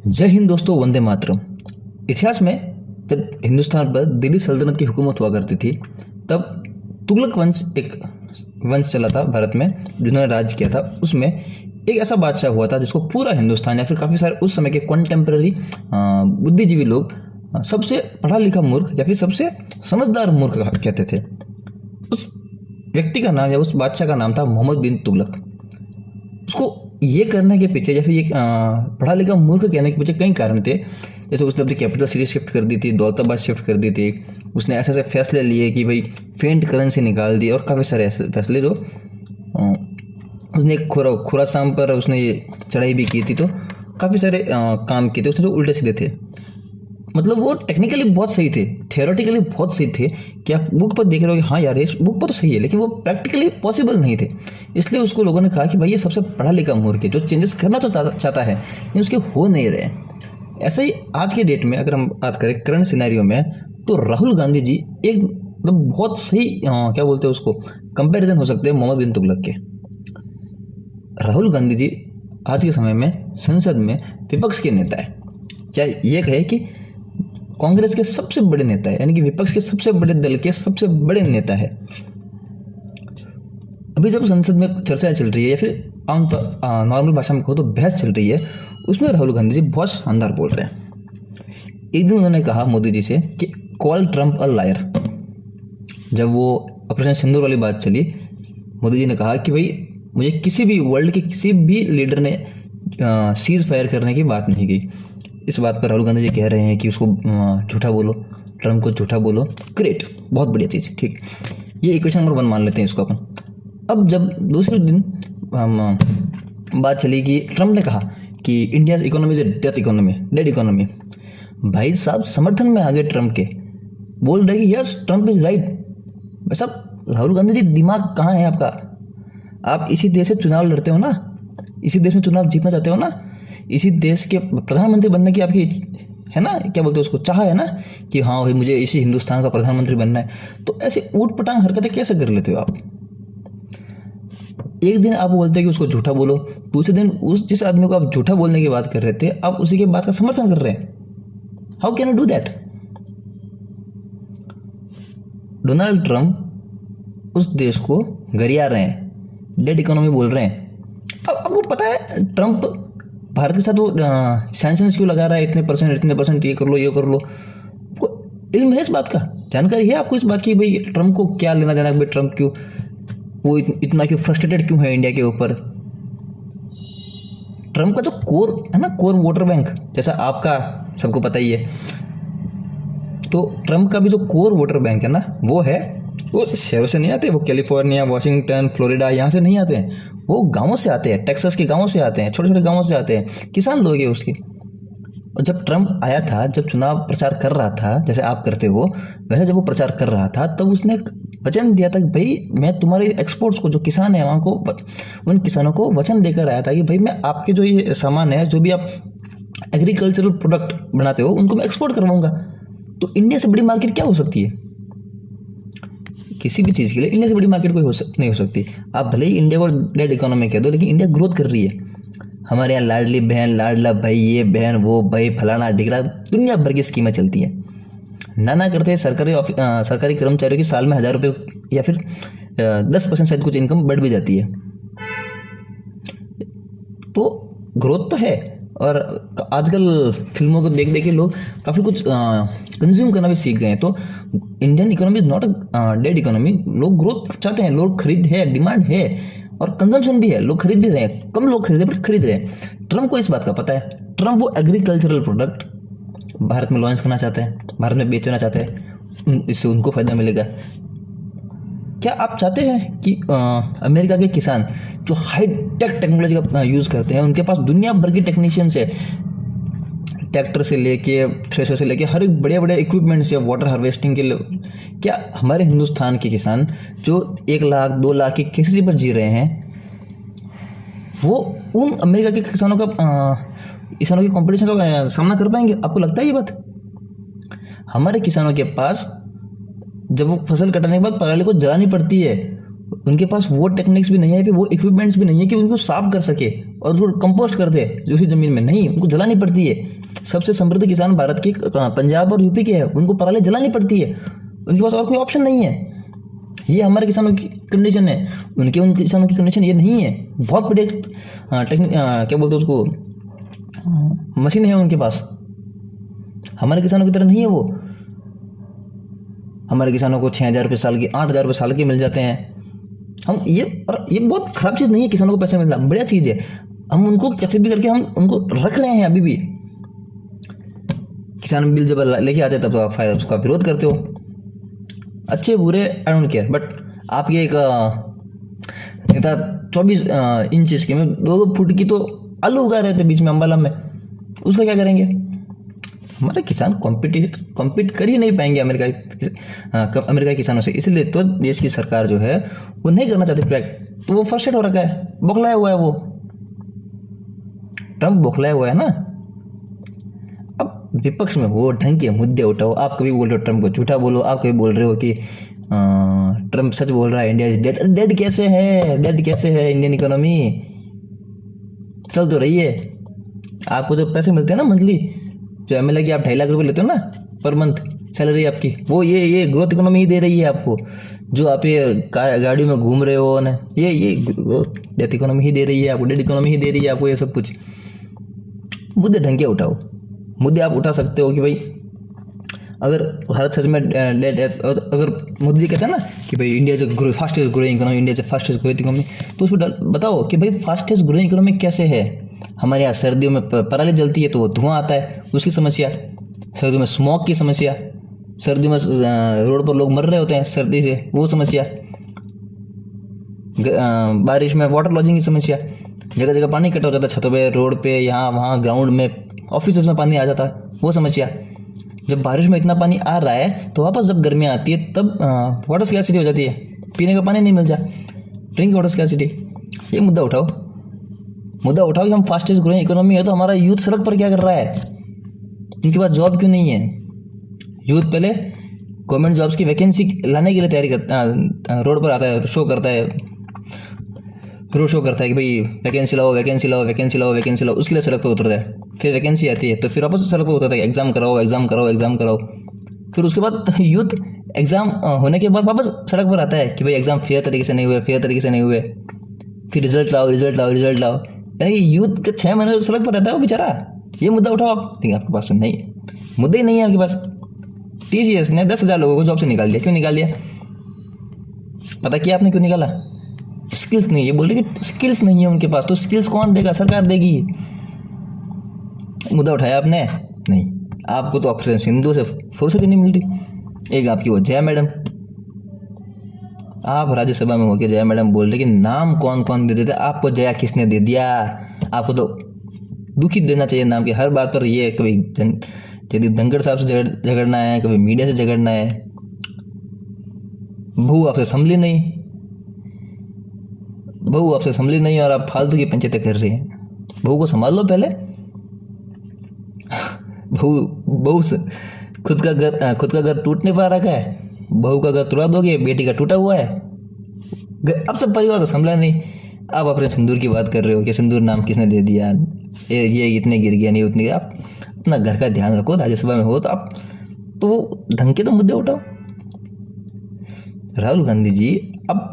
जय हिंद दोस्तों, वंदे मातरम। इतिहास में जब हिंदुस्तान पर दिल्ली सल्तनत की हुकूमत हुआ करती थी, तब तुगलक वंश एक वंश चला था भारत में, जिन्होंने राज किया था। उसमें एक ऐसा बादशाह हुआ था जिसको पूरा हिंदुस्तान या फिर काफ़ी सारे उस समय के कॉन्टेम्पररी बुद्धिजीवी लोग सबसे पढ़ा लिखा मूर्ख या फिर सबसे समझदार मूर्ख कहते थे। उस व्यक्ति का नाम या उस बादशाह का नाम था मोहम्मद बिन तुगलक। उसको ये करने के पीछे या फिर ये पढ़ा लिखा मूर्ख कहने के पीछे कई कारण थे। जैसे उसने अपनी कैपिटल सिटी शिफ्ट कर दी थी, दौलताबाद शिफ्ट कर दी थी। उसने ऐसे ऐसे फैसले लिए कि भाई फेंट करेंसी निकाल दी, और काफ़ी सारे ऐसे फैसले जो उसने एक खुरासान पर उसने ये चढ़ाई भी की थी। तो काफ़ी सारे काम किए थे उसने जो उल्टे सीधे थे। मतलब वो टेक्निकली बहुत सही थे, थियोरेटिकली बहुत सही थे कि आप बुक पर देख रहे हो कि हाँ यार इस बुक पर तो सही है, लेकिन वो प्रैक्टिकली पॉसिबल नहीं थे। इसलिए उसको लोगों ने कहा कि भाई ये सबसे पढ़ा लिखा मूर्ख है, जो चेंजेस करना तो चाहता है लेकिन उसके हो नहीं रहे। ऐसे ही आज के डेट में अगर हम बात करें करंट सिनेरियो में, तो राहुल गांधी जी एक मतलब बहुत सही क्या बोलते हैं उसको, कंपैरिजन हो सकते हैं मोहम्मद बिन तुगलक के। राहुल गांधी जी आज के समय में संसद में विपक्ष के नेता है, क्या ये कहे कि कांग्रेस के सबसे बड़े नेता है, यानी कि विपक्ष के सबसे बड़े दल के सबसे बड़े नेता है। अभी जब संसद में चर्चा चल रही है या फिर आम नॉर्मल भाषा में कहो तो बहस चल रही है, उसमें राहुल गांधी जी बहुत शानदार बोल रहे हैं। एक दिन उन्होंने कहा मोदी जी से कि कॉल ट्रम्प अ लायर। जब वो ऑपरेशन सिंदूर वाली बात चली, मोदी जी ने कहा कि भाई मुझे किसी भी वर्ल्ड के किसी भी लीडर ने सीज फायर करने की बात नहीं की। इस बात पर राहुल गांधी जी कह रहे हैं कि उसको झूठा बोलो, ट्रम्प को झूठा बोलो। ग्रेट, बहुत बढ़िया चीज़, ठीक है। ये इक्वेशन नंबर 1 मान लेते हैं इसको अपन। अब जब दूसरे दिन बात चली कि ट्रम्प ने कहा कि India economy is death economy, dead economy. भाई साहब समर्थन में आ गए ट्रम्प के, बोल रहे कि यस ट्रम्प इज राइट। भाई साहब राहुल गांधी जी दिमाग कहाँ है आपका? आप इसी देश से चुनाव लड़ते हो ना, इसी देश में चुनाव जीतना चाहते हो ना, इसी देश के प्रधानमंत्री बनने की आपकी है ना, क्या बोलते हैं उसको, चाह है ना कि हाँ भाई मुझे इसी हिंदुस्तान का प्रधानमंत्री बनना है। तो ऐसे ऊट पटांग हरकतें कैसे कर लेते हो आप? एक दिन आप बोलते हैं कि उसको झूठा बोलो, दूसरे दिन उस जिस आदमी को आप झूठा बोलने की बात कर रहे थे, आप उसी के बात का समर्थन कर रहे हैं। How can you do that? Donald Trump उस देश को गरिया रहे हैं, डेड इकोनॉमी बोल रहे हैं। अब आपको पता है ट्रम्प भारत के साथ वो सैंक्शंस क्यों लगा रहा है, इतने परसेंट ये कर लो, ये कर लो। आपको इल्म है इस बात का, जानकारी है आपको इस बात की भाई ट्रम्प को क्या लेना देना, भाई ट्रम्प क्यों वो इतना क्यों फ्रस्ट्रेटेड क्यों है इंडिया के ऊपर? ट्रम्प का जो कोर है ना, कोर वोटर बैंक, जैसा आपका सबको पता ही है, तो ट्रम्प का भी जो कोर वोटर बैंक है ना, वो शहरों से नहीं आते, वो कैलिफोर्निया, वाशिंगटन, फ्लोरिडा यहाँ से नहीं आते हैं, वो गांवों से आते हैं, टेक्सास के गांवों से आते हैं, छोटे छोटे गांवों से आते हैं, किसान लोग हैं उसके। और जब ट्रम्प आया था, जब चुनाव प्रचार कर रहा था, जैसे आप करते हो वैसे जब वो प्रचार कर रहा था, तब उसने एक वचन दिया था कि भाई मैं तुम्हारे एक्सपोर्ट्स को, जो किसान है वहाँ को, उन किसानों को वचन देकर आया था कि भाई मैं आपके जो ये सामान है, जो भी आप एग्रीकल्चरल प्रोडक्ट बनाते हो, उनको मैं एक्सपोर्ट करवाऊंगा। तो इंडिया से बड़ी मार्केट क्या हो सकती है? किसी भी चीज़ के लिए इंडिया से बड़ी मार्केट कोई नहीं हो सकती। आप भले ही इंडिया को डेड इकोनॉमी कह दो, लेकिन इंडिया ग्रोथ कर रही है। हमारे यहाँ लाडली बहन, लाडला भाई, ये बहन, वो भाई, फलाना ढिकड़ा, दुनिया भर की स्कीमें चलती हैं। ना करते सरकारी कर्मचारियों की साल में 1000 रुपये या फिर 10% शायद कुछ इनकम बढ़ भी जाती है। तो ग्रोथ तो है, और आजकल फिल्मों को देख देख के लोग काफ़ी कुछ कंज्यूम करना भी सीख गए हैं। तो Indian economy is not a dead economy. लोग ग्रोथ चाहते हैं, लोग खरीद है, डिमांड है, और कंजम्पशन भी है, लोग खरीद भी रहे हैं। कम लोग खरीदे पर खरीद रहे हैं। ट्रम्प को इस बात का पता है। ट्रम्प वो एग्रीकल्चरल प्रोडक्ट भारत में लॉन्च करना चाहते हैं, भारत में बेचना चाहते हैं, इससे उनको फायदा मिलेगा। क्या आप चाहते हैं कि अमेरिका के किसान जो हाई टेक टेक्नोलॉजी का यूज़ करते हैं, उनके पास दुनिया भर की टेक्नीशियंस है, ट्रैक्टर से लेके थ्रेशर से लेके हर एक बड़े बड़े इक्विपमेंट्स है वाटर हार्वेस्टिंग के लिए, क्या हमारे हिंदुस्तान के किसान जो 1 लाख 2 लाख की किसी पर जी रहे हैं, वो उन अमेरिका के किसानों की कंपटीशन का सामना कर पाएंगे? आपको लगता है ये बात? हमारे किसानों के पास जब वो फसल कटाने के बाद पराली को जलानी पड़ती है, उनके पास वो टेक्निक्स भी नहीं है, फिर वो इक्विपमेंट्स भी नहीं है कि उनको साफ कर सके और उसको कंपोस्ट कर दे उसी ज़मीन में। नहीं, उनको जलानी पड़ती है। सबसे समृद्ध किसान भारत के पंजाब और यूपी के हैं, उनको पराली जलानी पड़ती है, उनके पास और कोई ऑप्शन नहीं है। ये हमारे किसानों की कंडीशन है, उन किसानों की कंडीशन ये नहीं है। बहुत बड़े क्या बोलते हैं उसको, मशीन है उनके पास, हमारे किसानों की तरह नहीं है वो। हमारे किसानों को 6,000 रुपये साल के, 8,000 रुपये साल के मिल जाते हैं। हम ये बहुत खराब चीज़ नहीं है किसानों को पैसे मिलना, बढ़िया चीज़ है। हम उनको कैसे भी करके हम उनको रख रहे हैं अभी भी। किसान बिल जब लेके आते हैं तब तो आप उसका विरोध करते हो, अच्छे बुरे आई डोंट केयर। बट आप ये एक नेता 24 इंच इसके में 2-2 फुट की तो आलू उगा रहे थे बीच में अम्बाला में, उसका क्या करेंगे? हमारे किसान कॉम्पीट कर ही नहीं पाएंगे अमेरिका के किसानों से। इसलिए तो देश की सरकार जो है वो नहीं करना चाहती प्रोजेक्ट, तो वो फ्रस्ट्रेट हो रखा है, बौखलाया हुआ है वो। ट्रम्प बौखलाया हुआ है ना। अब विपक्ष में वो ढंग के मुद्दे उठाओ। आप कभी बोल रहे हो ट्रम्प को झूठा बोलो, आप कभी बोल रहे हो कि ट्रम्प सच बोल रहा है, इंडिया इज डेड। डेड कैसे है? डेड कैसे है? इंडियन इकोनॉमी चल तो रही है। आपको जो पैसे मिलते हैं ना मंथली, जो एमएलए की आप 2.5 लाख रुपए लेते हो ना पर मंथ सैलरी आपकी, वो ये ग्रोथ इकोनॉमी ही दे रही है आपको। जो आप ये गाड़ी में घूम रहे हो ना, ये डेथ इकोनॉमी ही दे रही है आपको, डेड इकोनॉमी ही दे रही है आपको ये सब कुछ। मुद्दे ढंग के उठाओ। मुद्दे आप उठा सकते हो कि भाई अगर भारत सच में अगर मोदी जी कहते हैं ना कि भाई India is fastest growing economy, India is fastest growing economy, तो उसको बताओ कि भाई फास्टेस्ट ग्रोइंग इकोनॉमी कैसे है। हमारे यहाँ सर्दियों में पराली जलती है तो वो धुआं आता है, उसकी समस्या। सर्दियों में स्मोक की समस्या, सर्दियों में रोड पर लोग मर रहे होते हैं सर्दी से, वो समस्या। बारिश में वाटर लॉजिंग की समस्या, जगह जगह पानी इकट्ठा हो जाता है, छतों पे, रोड पे, यहाँ वहाँ ग्राउंड में, ऑफिस में पानी आ जाता है, वो समस्या। जब बारिश में इतना पानी आ रहा है तो वापस जब गर्मियाँ आती है तब वाटर स्कैर्सिटी हो जाती है, पीने का पानी नहीं मिलता, ड्रिंक वाटर स्कैर्सिटी। ये मुद्दा उठाओ कि हम फास्टेस्ट ग्रोइंग इकोनॉमी है तो हमारा यूथ सड़क पर क्या कर रहा है? उनके पास जॉब क्यों नहीं है? यूथ पहले गवर्नमेंट जॉब्स की वैकेंसी लाने के लिए तैयारी करता, रोड पर आता है, रोड शो करता है कि भाई वैकेंसी लाओ, उसके लिए सड़क पर उतरता है। फिर वैकेंसी आती है तो फिर वापस सड़क पर उतरता है, एग्जाम कराओ। फिर उसके बाद यूथ एग्जाम होने के बाद वापस सड़क पर आता है कि भाई एग्जाम फेयर तरीके से नहीं हुए, फिर रिजल्ट लाओ। यानी यूथ के 6 महीने सड़क पर रहता है वो बेचारा। ये मुद्दा उठाओ आप, ठीक है आपके पास तो नहीं है, मुद्दा ही नहीं है आपके पास। TCS ने 10,000 लोगों को जॉब से निकाल दिया। क्यों निकाल दिया? पता किया आपने क्यों निकाला? स्किल्स नहीं है। बोल रहे कि स्किल्स नहीं है उनके पास, तो स्किल्स कौन देगा? सरकार देगी। मुद्दा उठाया आपने? नहीं। आपको तो ऑपरेशन सिंधु से फुर्सत ही नहीं मिलती। एक आपकी वो जया मैडम, आप राज्यसभा में होकर जया मैडम बोल रहे कि नाम कौन कौन दे देते, आपको जया किसने दे दिया? आपको तो दुखी देना चाहिए नाम के हर बात पर। ये कभी जगदीप धनखड़ साहब से झगड़ना है, कभी मीडिया से झगड़ना है। बहू आपसे संभली नहीं और आप फालतू की पंचायतें कर रही हैं। बहू को संभाल लो पहले। बहू खुद का घर टूट नहीं पा रखा है, बहू का घर तुड़ा दोगे, बेटी का टूटा हुआ है। अब सब परिवार तो संभला नहीं। आप अपने सिंदूर की बात कर रहे हो कि सिंदूर नाम किसने दे दिया, ये इतने गिर गया, नहीं उतने। आप अपना घर का ध्यान रखो। राज्यसभा में हो तो आप तो ढंग के तो मुद्दे उठाओ। राहुल गांधी जी अब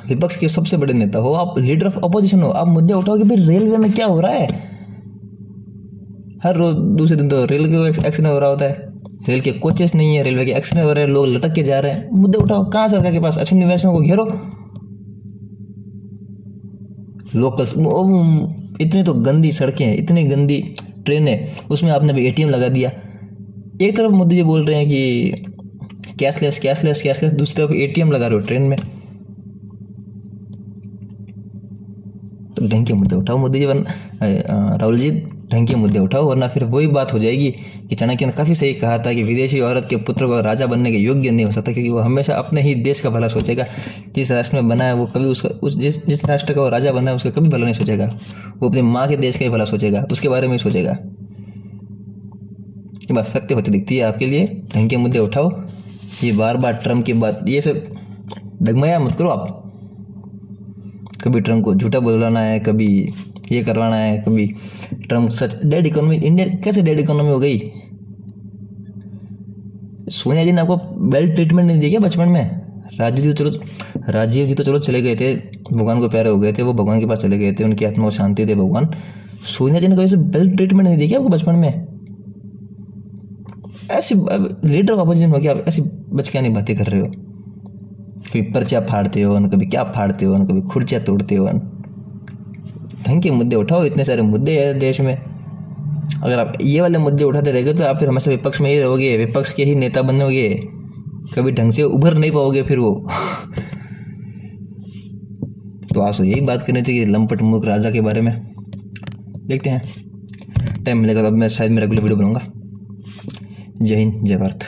विपक्ष के सबसे बड़े नेता हो, आप लीडर ऑफ अपोजिशन हो, आप मुद्दे उठाओ कि भाई रेलवे में क्या हो रहा है। हर रोज दूसरे दिन तो रेल के एक्सीडेंट हो रहा होता है, रेल के कोचेस नहीं है, रेलवे के एक्सीडेंट हो रहे हैं, लोग लटक के जा रहे हैं। मुद्दे उठाओ। कहाँ सरकार के पास? अश्विनी वैष्णव को घेरो। लोकल इतनी तो गंदी सड़कें हैं, इतनी गंदी ट्रेनें, उसमें आपने भी ATM लगा दिया। एक तरफ मोदी जी बोल रहे हैं कि कैशलेस, दूसरी तरफ ATM लगा रहे हो ट्रेन में। तो ढंग के मुद्दे उठाओ मोदी जी, वरना राहुल जी ढंग के मुद्दे उठाओ, वरना फिर वही बात हो जाएगी कि चाणक्य ने काफ़ी सही कहा था कि विदेशी औरत के पुत्र को राजा बनने के योग्य नहीं हो सकता, क्योंकि वो हमेशा अपने ही देश का भला सोचेगा। जिस राष्ट्र में बना है वो कभी जिस राष्ट्र का वो राजा बना है उसका कभी भला नहीं सोचेगा। वो अपनी माँ के देश का ही भला सोचेगा, उसके बारे में ही सोचेगा। ये बात सत्य होती दिखती है आपके लिए। ढंग के मुद्दे उठाओ। ये बार बार ट्रम्प की बात, ये सब डगमगाया मत करो आप। कभी ट्रम्प को झूठा बुलाना है, कभी ये करवाना है, कभी ट्रम्प सच डेड इकोनॉमी। इंडिया कैसे डेड इकोनॉमी हो गई? सोनिया जी ने आपको वेल ट्रीटमेंट नहीं दी क्या बचपन में? राजीव जी तो चलो चले गए थे, भगवान को प्यारे हो गए थे, वो भगवान के पास चले गए थे, उनकी आत्मा को शांति दे भगवान। सोनिया जी ने कभी से वेल ट्रीटमेंट नहीं दी क्या आपको बचपन में? ऐसी लीडर ऑफ अपोजिशन हो गया, ऐसी बच क्या नहीं बातें कर रहे हो? कभी पर्चा फाड़ते हो, कभी क्या फाड़ते हो, कभी खुर्चियाँ तोड़ते हो। ढंग के मुद्दे उठाओ, इतने सारे मुद्दे हैं देश में। अगर आप ये वाले मुद्दे उठाते रहेंगे तो आप फिर हमेशा विपक्ष में ही रहोगे, विपक्ष के ही नेता बनोगे, कभी ढंग से उभर नहीं पाओगे फिर वो। तो आज तो यही बात करनी थी कि लंपट मूर्ख राजा के बारे में। देखते हैं, टाइम मिलेगा तो अब मैं शायद मेरा अगला वीडियो बनाऊंगा। जय हिंद, जय भारत।